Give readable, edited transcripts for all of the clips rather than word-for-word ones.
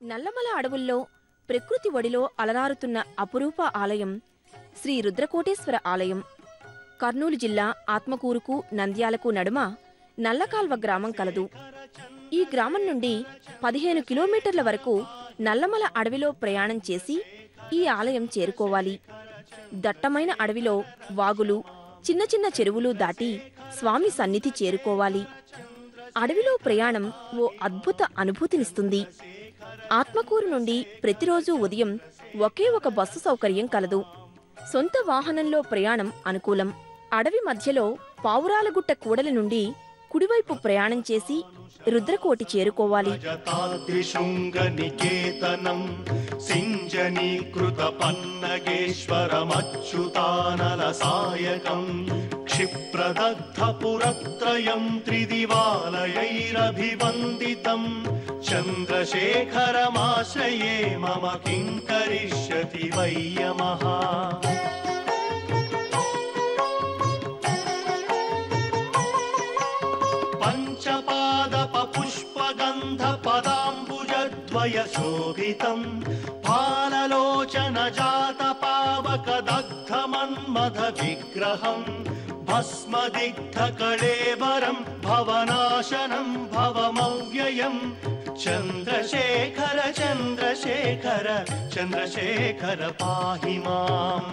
నల్లమల అడవుల్లో ప్రకృతి ఒడిలో అలరారుతున్న అపురూప ఆలయం శ్రీ రుద్రకోటేశ్వర ఆలయం. కర్నూలు జిల్లా ఆత్మకూరుకు నంద్యాలకు నడుమ నల్లకాల్వ గ్రామం కలదు. ఈ గ్రామం నుండి 15 కిలోమీటర్ల వరకు నల్లమల అడవిలో ప్రయాణం చేసి ఈ ఆలయం చేరుకోవాలి. దట్టమైన అడవిలో వాగులు, చిన్న చిన్న చెరువులు దాటి స్వామి సన్నిధి చేరుకోవాలి. అడవిలో ప్రయాణం ఓ అద్భుత అనుభూతినిస్తుంది. ఆత్మకూరు నుండి ప్రతిరోజూ ఉదయం ఒకే ఒక బస్సు సౌకర్యం కలదు. సొంత వాహనంలో ప్రయాణం అనుకూలం. అడవి మధ్యలో పావురాలగుట్ట కూడలి నుండి కుడివైపు ప్రయాణం చేసి రుద్రకోటి చేరుకోవాలి. క్షిప్రదగ్ధపురత్రయం త్రిదివాలయైరభివందితం చంద్రశేఖరమాశ్రయే మమ కిం కరిష్యతి వై యమః. శోభితం పాలలోచన జాత పావక దగ్ధమన్మథ విగ్రహం భస్మదిగ్ధ కళేబరం భవనాశనం భవమవ్యయం చంద్రశేఖర చంద్రశేఖర చంద్రశేఖర పాహి మాం.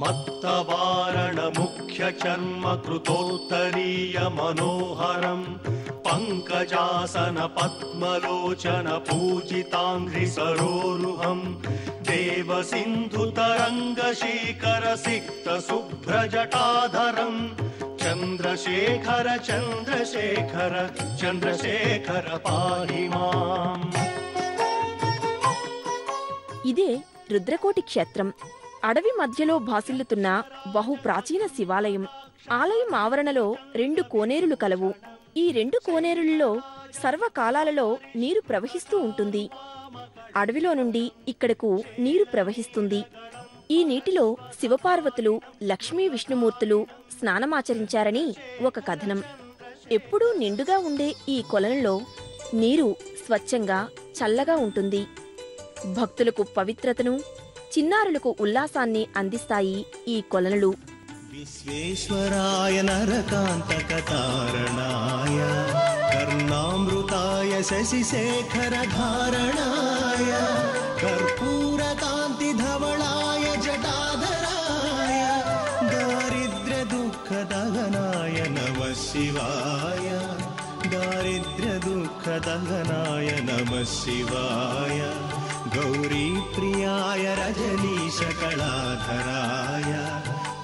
మత్తవారణ ముఖ్య చర్మ కృతోత్తరీయ మనోహరం పంకజాసన పద్మలోచన పూజితాంఘ్రి సరోరుహం దేవ సింధు తరంగ శీకర సిక్త శుభ్రజటాధరం చంద్రశేఖర చంద్రశేఖర చంద్రశేఖర పాహి మాం. ఇదే రుద్రకోటి క్షేత్రం. అడవి మధ్యలో భాసిల్లుతున్న బహు ప్రాచీన శివాలయం. ఆలయం ఆవరణలో 2 కోనేరులు కలవు. ఈ 2 కోనేరులలో సర్వకాలాలలో నీరు ప్రవహిస్తూ ఉంటుంది. అడవిలో నుండి ఇక్కడకు నీరు ప్రవహిస్తుంది. ఈ నీటిలో శివపార్వతులు, లక్ష్మీ విష్ణుమూర్తులు స్నానమాచరించారని ఒక కథనం. ఎప్పుడూ నిండుగా ఉండే ఈ కొలనులో నీరు స్వచ్ఛంగా, చల్లగా ఉంటుంది. భక్తులకు పవిత్రతను, చిన్నారులకు ఉల్లాసాన్ని అందిస్తాయి ఈ కొలనులు. విశ్వేశ్వరాయ నరకాంతకతారణాయ కర్ణామృతాయ శశిశేఖర ధారణాయ కర్పూరకాంతి ధవళాయ జటాధరాయ దారిద్ర్య దుఃఖ దహనాయ నమః శివాయ దారిద్ర్య దుఃఖ దహనాయ నమః శివాయ గౌరీ ప్రియాయ రజనీశ కళాధరాయ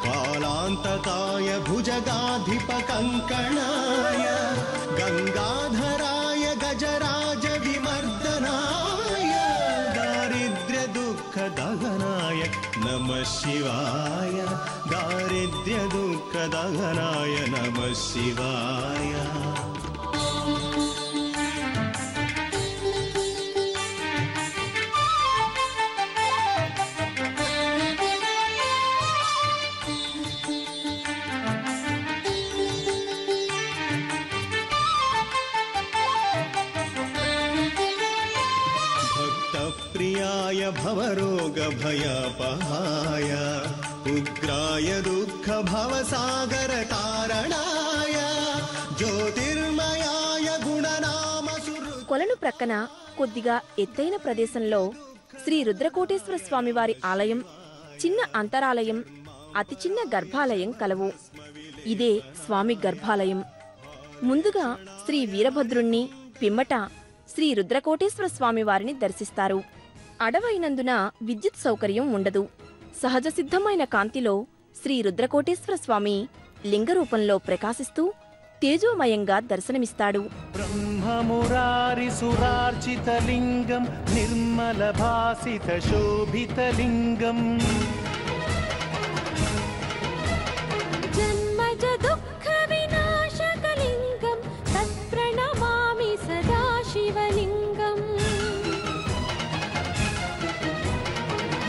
కాలాంతకాయ భుజగాధిప కంకణాయ గంగాధరాయ గజరాజ విమర్దనాయ దారిద్ర్య దుఃఖ దహనాయ నమః శివాయ దారిద్ర్య దుఃఖ దహనాయ నమః శివాయ. ప్రియాయ భవరోగ భయపహాయ ఉగ్రాయ దుఃఖ భవసాగర తారణాయ జ్యోతిర్మయాయ గుణనామ సురు. కొలను ప్రక్కన కొద్దిగా ఎత్తైన ప్రదేశంలో శ్రీ రుద్రకోటేశ్వర స్వామివారి ఆలయం, చిన్న అంతరాలయం, అతి చిన్న గర్భాలయం కలవు. ఇదే స్వామి గర్భాలయం. ముందుగా శ్రీ వీరభద్రుణ్ణి, పిమ్మట శ్రీ రుద్రకోటేశ్వర స్వామివారిని దర్శిస్తారు. అడవైనందున విద్యుత్ సౌకర్యం ఉండదు. సహజ సిద్ధమైన కాంతిలో శ్రీ రుద్రకోటేశ్వర స్వామి లింగరూపంలో ప్రకాశిస్తూ తేజోమయంగా దర్శనమిస్తాడు. బ్రహ్మమురారి సురార్చిత లింగం నిర్మల భాసిత శోభిత లింగం జన్మజ దుఃఖ వినాశక లింగం తత్ప్రణమామి సదా శివలింగం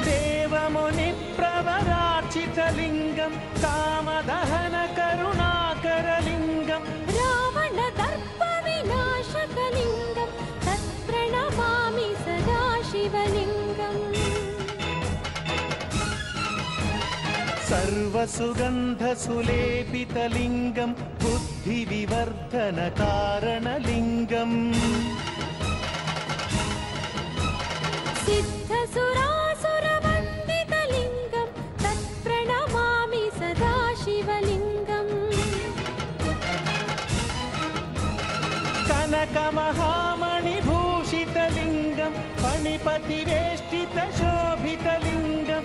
దేవముని ప్రవరార్చిత లింగం కామదహన కరుణాకర లింగం सर्वसुगन्धसुलेपितलिङ्गं बुद्धिविवर्धनकारणलिङ्गम् सिद्धसुरासुरवन्दितलिङ्गं तत्प्रणमामि सदा शिवलिङ्गम् कनकमहामणिभूषितलिङ्गं फणिपतिवेष्टितशोभितलिङ्गं